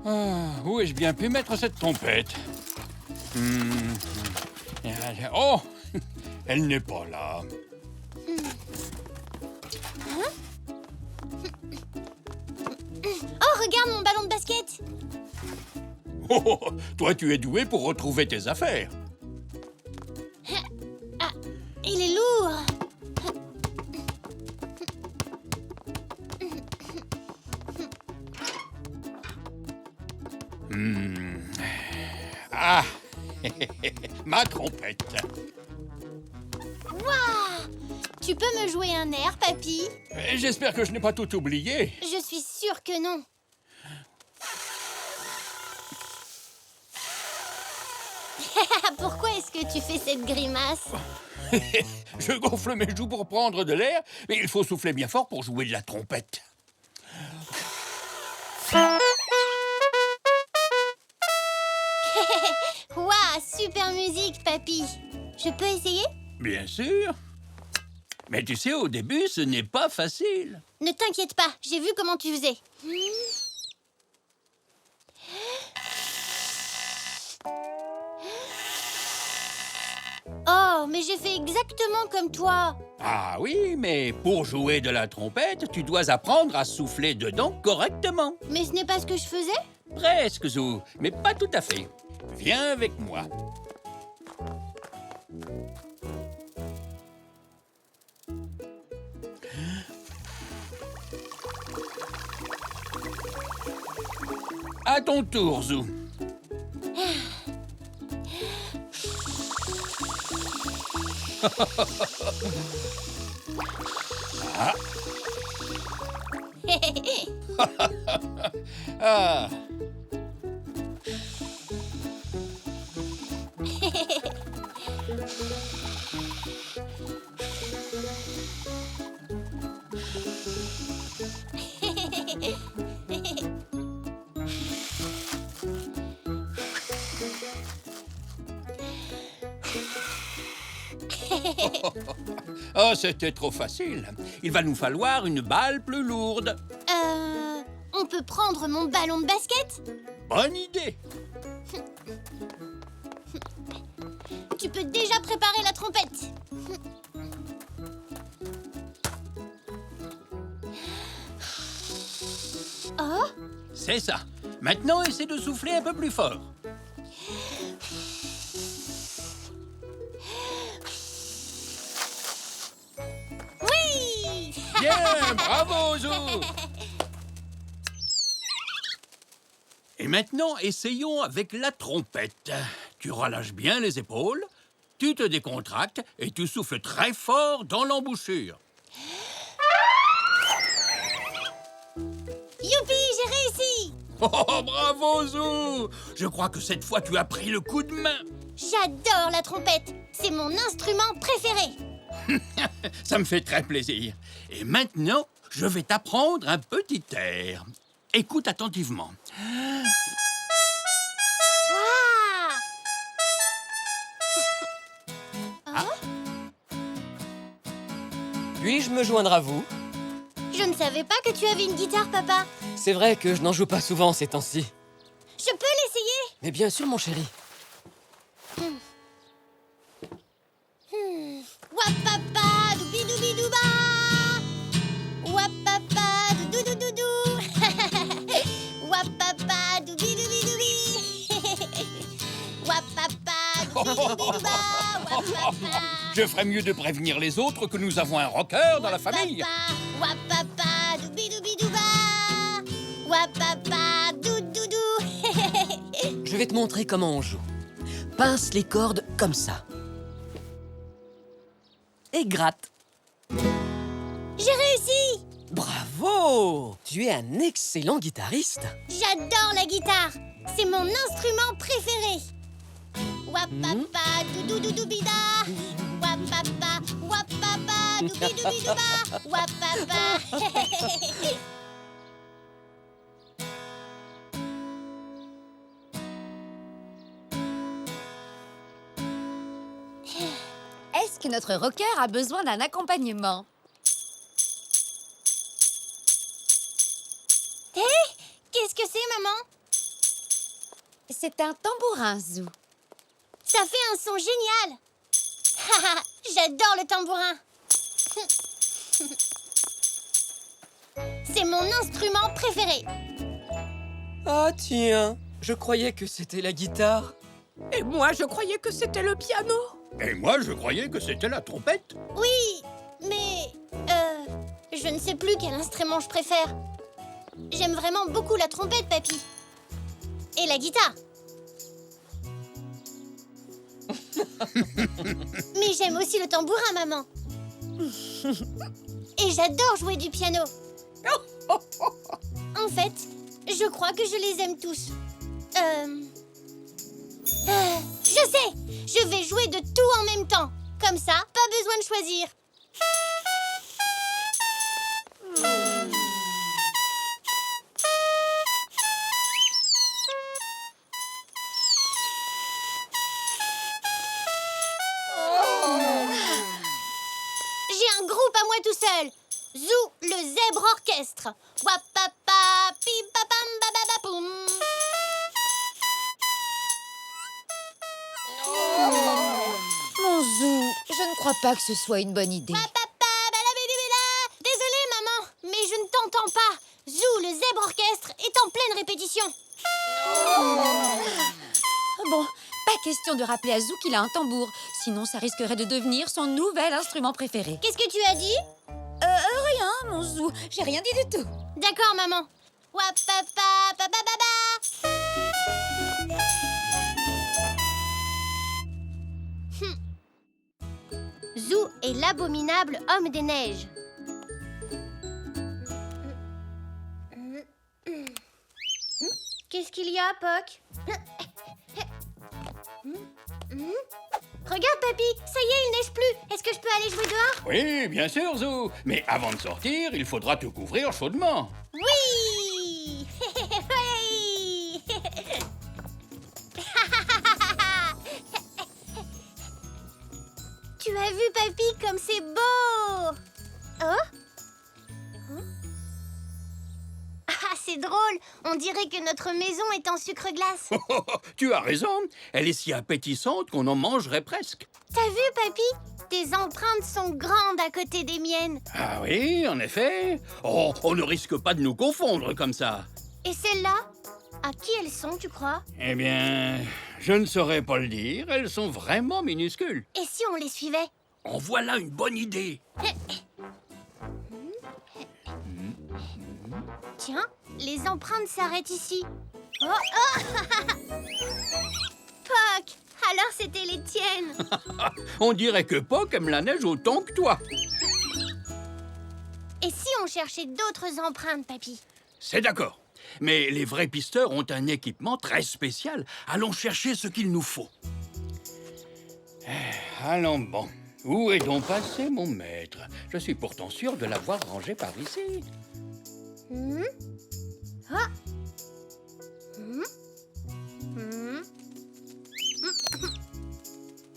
Ah, où ai-je bien pu mettre cette trompette? Oh, elle n'est pas là. Oh, regarde mon ballon de basket. Oh, toi, tu es doué pour retrouver tes affaires. Ah, il est lourd. Ah, ma trompette. Waouh! Tu peux me jouer un air, papy? J'espère que je n'ai pas tout oublié. Je suis sûre que non. Pourquoi est-ce que tu fais cette grimace? Je gonfle mes joues pour prendre de l'air, mais il faut souffler bien fort pour jouer de la trompette. Waouh, super musique, papy. Je peux essayer? Bien sûr. Mais tu sais, au début, ce n'est pas facile. Ne t'inquiète pas, j'ai vu comment tu faisais. Oh, mais j'ai fait exactement comme toi. Ah oui, mais pour jouer de la trompette, tu dois apprendre à souffler dedans correctement. Mais ce n'est pas ce que je faisais? Presque, Zou, mais pas tout à fait. Viens avec moi. À ton tour, Zou. Ah. Ah. Oh, c'était trop facile. Il va nous falloir une balle plus lourde. On peut prendre mon ballon de basket? Bonne idée. Tu peux déjà préparer la trompette. Oh, C'est ça. Maintenant, essaie de souffler un peu plus fort. oui! Bien, bravo, Zou. Et maintenant, essayons avec la trompette. Tu relâches bien les épaules, tu te décontractes et tu souffles très fort dans l'embouchure. Youpi, j'ai réussi! Oh, bravo, Zou. Je crois que cette fois, tu as pris le coup de main. J'adore la trompette. C'est mon instrument préféré. Ça me fait très plaisir. Et maintenant, je vais t'apprendre un petit air. Écoute attentivement. Puis-je me joindre à vous? Je ne savais pas que tu avais une guitare, papa. C'est vrai que je n'en joue pas souvent ces temps-ci. Je peux l'essayer? Mais bien sûr, mon chéri. Wapapa, doubi-doubi-douba. Wapapa, doudou-doudou. Wapapa, doubi-doubi-doubi. Wapapa, doubi-doubi-douba. Wapapa. Je ferais mieux de prévenir les autres que nous avons un rocker dans la famille. Wapapa, doubi-doubi-douba. Wapapa, doudou-doudou. Je vais te montrer comment on joue. Pince les cordes comme ça. Et gratte. J'ai réussi! Bravo! Tu es un excellent guitariste. J'adore la guitare. C'est mon instrument préféré. Wapapa, doudou-doudou-bida. Wapapa, wapapa, doubi-doubi-douba. Wapapa. Est-ce que notre rocker a besoin d'un accompagnement? Hé, qu'est-ce que c'est, maman? C'est un tambourin, Zou. Ça fait un son génial. J'adore le tambourin. C'est mon instrument préféré. Ah tiens, je croyais que c'était la guitare. Et moi, je croyais que c'était le piano. Et moi, je croyais que c'était la trompette. Oui, mais... je ne sais plus quel instrument je préfère. J'aime vraiment beaucoup la trompette, papy. Et la guitare. Mais j'aime aussi le tambourin, maman. Et j'adore jouer du piano. En fait, je crois que je les aime tous. Je sais! Je vais jouer de tout en même temps. Comme ça, pas besoin de choisir. J'ai un groupe à moi tout seul. Zou, le zèbre orchestre. Wapapa, pipapam, bababapoum. Mon Zou, je ne crois pas que ce soit une bonne idée. Wapapa, balabidibida. Désolée, maman, mais je ne t'entends pas. Zou, le zèbre orchestre, est en pleine répétition. Bon, pas question de rappeler à Zou qu'il a un tambour. Sinon, ça risquerait de devenir son nouvel instrument préféré. Qu'est-ce que tu as dit? Rien, mon Zou. J'ai rien dit du tout. D'accord, maman. Wapapa, babababa. et l'abominable homme des neiges. Qu'est-ce qu'il y a, Poc? Regarde, Papy, ça y est, il neige plus. Est-ce que je peux aller jouer dehors? Oui, bien sûr, Zou. Mais avant de sortir, il faudra te couvrir chaudement. Oui. Oui. Tu as vu, Papy, comme c'est beau? Oh? Ah, c'est drôle. On dirait que notre maison est en sucre glace. Tu as raison. Elle est si appétissante qu'on en mangerait presque. T'as vu, Papy? Tes empreintes sont grandes à côté des miennes. Ah oui, en effet. Oh, on ne risque pas de nous confondre comme ça. Et celles-là? À qui elles sont, tu crois? Eh bien, je ne saurais pas le dire. Elles sont vraiment minuscules. Et si on les suivait? En voilà une bonne idée. Tiens, les empreintes s'arrêtent ici. Oh, oh. Poc, alors c'était les tiennes. On dirait que Poc aime la neige autant que toi. Et si on cherchait d'autres empreintes, Papy? C'est d'accord. Mais les vrais pisteurs ont un équipement très spécial. Allons chercher ce qu'il nous faut. Allons bon. Où est donc passé mon maître? Je suis pourtant sûr de l'avoir rangé par ici. Ah.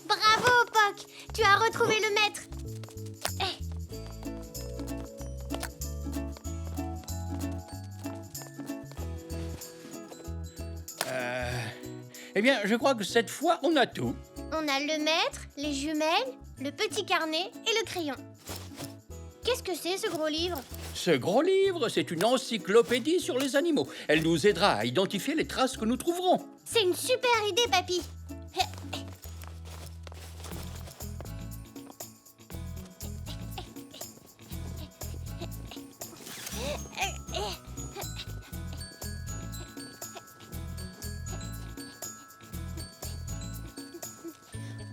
Bravo, Poc, tu as retrouvé le maître. Eh bien, je crois que cette fois, on a tout. On a le maître, les jumelles, le petit carnet et le crayon. Qu'est-ce que c'est, ce gros livre? Ce gros livre, c'est une encyclopédie sur les animaux. Elle nous aidera à identifier les traces que nous trouverons. C'est une super idée, Papy.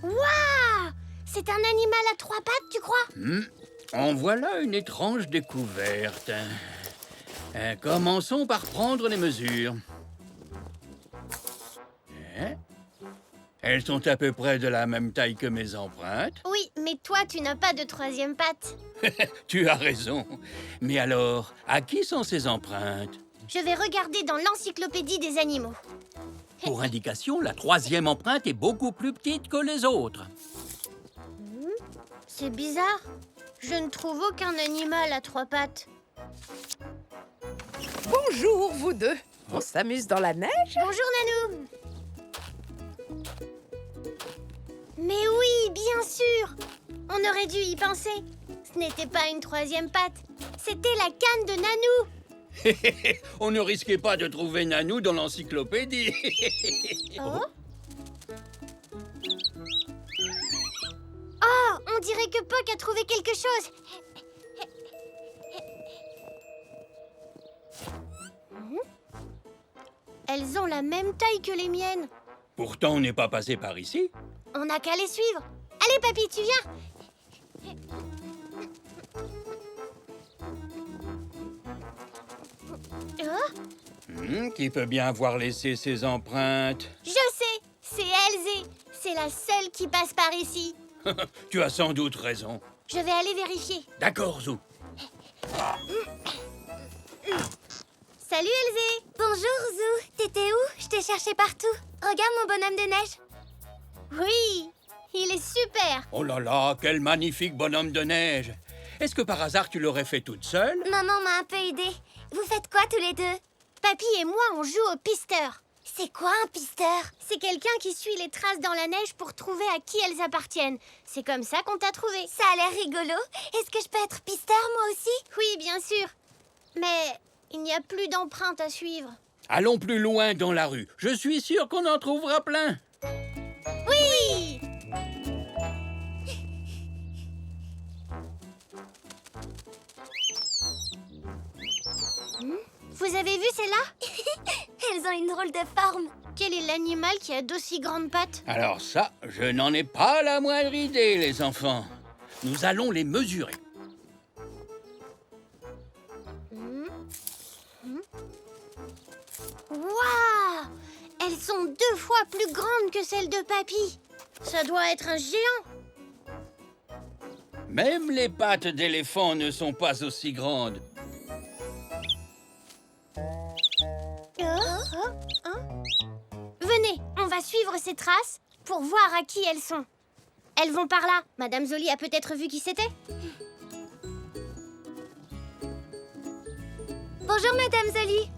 Waouh! C'est un animal à 3 pattes, tu crois? En voilà une étrange découverte. Commençons par prendre les mesures. Elles sont à peu près de la même taille que mes empreintes. Oui, mais toi, tu n'as pas de 3e patte. Tu as raison. Mais alors, à qui sont ces empreintes? Je vais regarder dans l'encyclopédie des animaux. Pour indication, la 3e empreinte est beaucoup plus petite que les autres. C'est bizarre. Je ne trouve aucun animal à 3 pattes. Bonjour, vous deux. On s'amuse dans la neige? Bonjour, Nanou. Mais oui, bien sûr. On aurait dû y penser. Ce n'était pas une 3e patte. C'était la canne de Nanou. On ne risquait pas de trouver Nanou dans l'encyclopédie. Oh. Oh, on dirait que Poc a trouvé quelque chose. Elles ont la même taille que les miennes. Pourtant, on n'est pas passé par ici. On n'a qu'à les suivre. Allez, Papy, tu viens. Oh, Qui peut bien avoir laissé ses empreintes? je sais, c'est Elzé. C'est la seule qui passe par ici. Tu as sans doute raison. Je vais aller vérifier. D'accord, Zou. Salut, Elzé. Bonjour, Zou. T'étais où? Je t'ai cherché partout. Regarde mon bonhomme de neige. Oui, il est super. Oh là là, quel magnifique bonhomme de neige. Est-ce que par hasard tu l'aurais fait toute seule? Maman m'a un peu aidée. Vous faites quoi tous les deux? Papy et moi, on joue au pisteur. C'est quoi un pisteur? C'est quelqu'un qui suit les traces dans la neige pour trouver à qui elles appartiennent. C'est comme ça qu'on t'a trouvé. Ça a l'air rigolo. Est-ce que je peux être pisteur, moi aussi? Oui, bien sûr. Mais il n'y a plus d'empreintes à suivre. Allons plus loin dans la rue. Je suis sûr qu'on en trouvera plein. Oui! Vous avez vu celles-là? Elles ont une drôle de forme. Quel est l'animal qui a d'aussi grandes pattes? Alors ça, je n'en ai pas la moindre idée, les enfants. Nous allons les mesurer. Waouh! Elles sont 2 fois plus grandes que celles de Papy. Ça doit être un géant. Même les pattes d'éléphant ne sont pas aussi grandes. Venez, on va suivre ces traces pour voir à qui elles sont. Elles vont par là. Madame Zoli a peut-être vu qui c'était. Bonjour, Madame Zoli.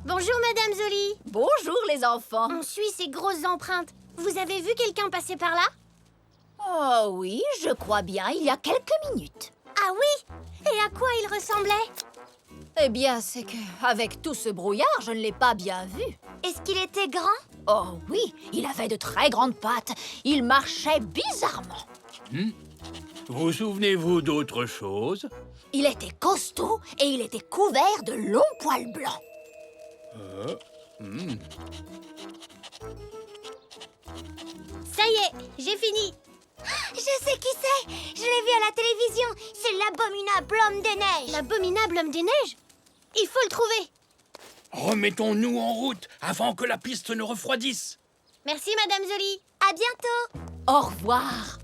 Bonjour, Madame Zoli. Bonjour les enfants. On suit ces grosses empreintes. Vous avez vu quelqu'un passer par là? Oh oui, je crois bien, il y a quelques minutes. Ah oui? Et à quoi il ressemblait? Eh bien, c'est que, avec tout ce brouillard, je ne l'ai pas bien vu. Est-ce qu'il était grand? Oh oui, il avait de très grandes pattes. Il marchait bizarrement. Vous souvenez-vous d'autre chose? Il était costaud et il était couvert de longs poils blancs. Ça y est, j'ai fini. Je sais qui c'est. Je l'ai vu à la télévision. C'est l'abominable homme des neiges. L'abominable homme des neiges? Il faut le trouver. Remettons-nous en route avant que la piste ne refroidisse. Merci, Madame Zoli. À bientôt. Au revoir.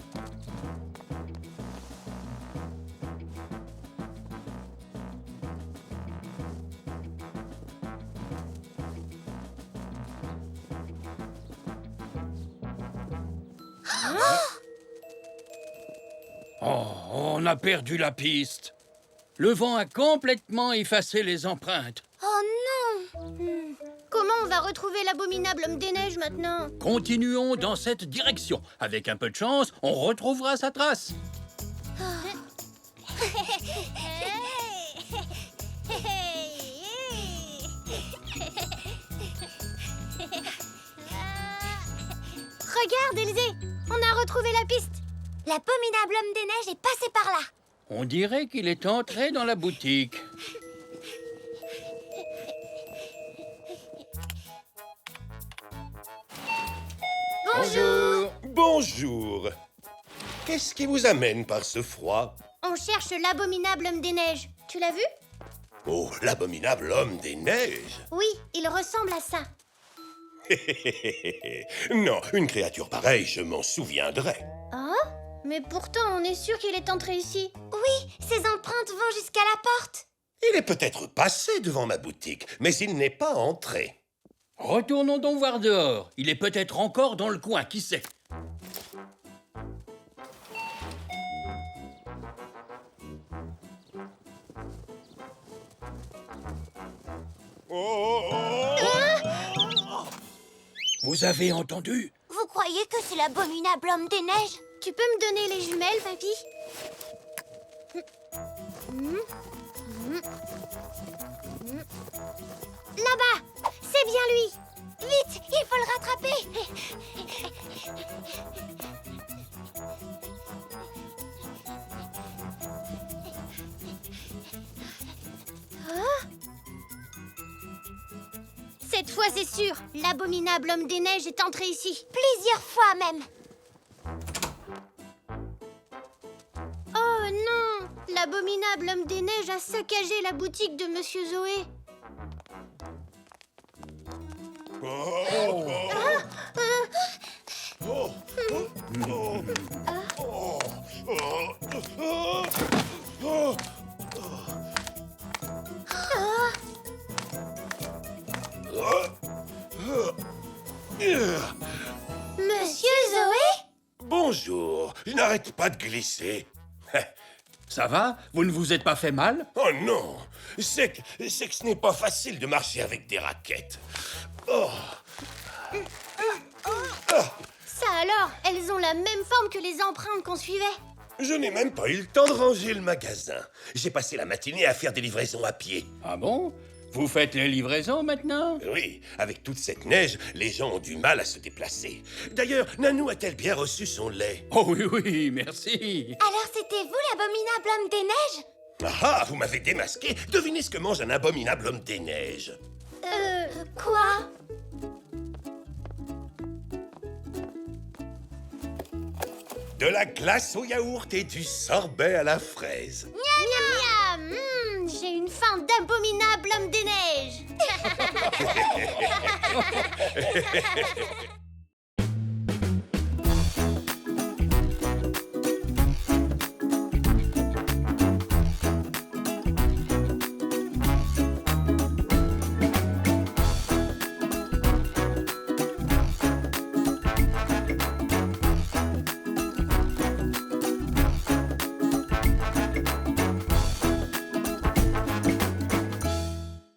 Oh, on a perdu la piste. Le vent a complètement effacé les empreintes. Oh non. Comment on va retrouver l'abominable homme des neiges maintenant? Continuons dans cette direction. Avec un peu de chance, on retrouvera sa trace. Regarde, Élysée. On a retrouvé la piste. L'abominable homme des neiges est passé par là. On dirait qu'il est entré dans la boutique. Bonjour. Bonjour. Qu'est-ce qui vous amène par ce froid? On cherche l'abominable homme des neiges. Tu l'as vu? Oh, l'abominable homme des neiges. Oui, il ressemble à ça. Non, une créature pareille, je m'en souviendrai. Ah? Mais pourtant, on est sûr qu'il est entré ici. Oui, ses empreintes vont jusqu'à la porte. Il est peut-être passé devant ma boutique, mais il n'est pas entré. Retournons donc voir dehors. Il est peut-être encore dans le coin, qui sait? Vous avez entendu? Vous croyez que c'est l'abominable homme des neiges? Tu peux me donner les jumelles, papy? Là-bas! C'est bien lui! Vite! Il faut le rattraper! Cette fois, c'est sûr, l'abominable homme des neiges est entré ici. Plusieurs fois même. Oh non! L'abominable homme des neiges a saccagé la boutique de Monsieur Zoé. Monsieur Zoé? Bonjour, il n'arrête pas de glisser. Ça va? Vous ne vous êtes pas fait mal? Oh non, c'est que ce n'est pas facile de marcher avec des raquettes. Oh. Ça alors, elles ont la même forme que les empreintes qu'on suivait. Je n'ai même pas eu le temps de ranger le magasin. J'ai passé la matinée à faire des livraisons à pied. Ah bon? Vous faites les livraisons maintenant? Oui, avec toute cette neige, les gens ont du mal à se déplacer. D'ailleurs, Nanou a-t-elle bien reçu son lait? Oh oui, oui, merci. Alors c'était vous l'abominable homme des neiges? Ah, vous m'avez démasqué. Devinez ce que mange un abominable homme des neiges. Quoi? de la glace au yaourt et du sorbet à la fraise. Miam, miam. J'ai une faim d'abominable homme des neiges.